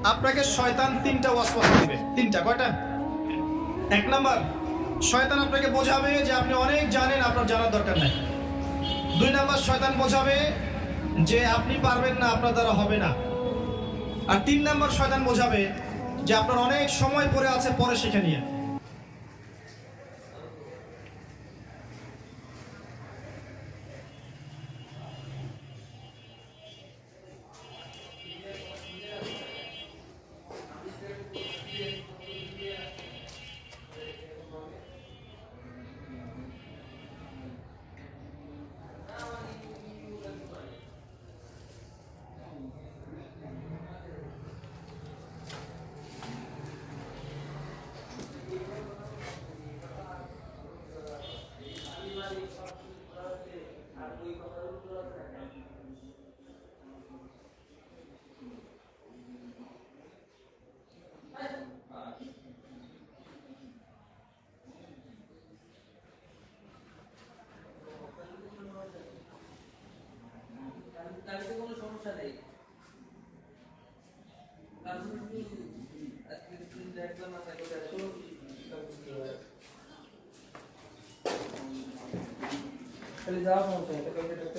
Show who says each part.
Speaker 1: আপনাকে শয়তান তিনটা ওয়াসওয়াসা দিবে। তিনটা, কয়টা? এক নাম্বার, শয়তান আপনাকে বোঝাবে যে আপনি অনেক জানেন, আপনার জানার দরকার নাই। দুই নাম্বার, শয়তান বোঝাবে যে আপনি পারবেন না, আপনার দ্বারা হবে না। আর তিন নাম্বার, শয়তান বোঝাবে যে আপনার অনেক সময় পড়ে আছে, পরে শিখে নিয়ে।
Speaker 2: খালি যাওয়া সমস্যা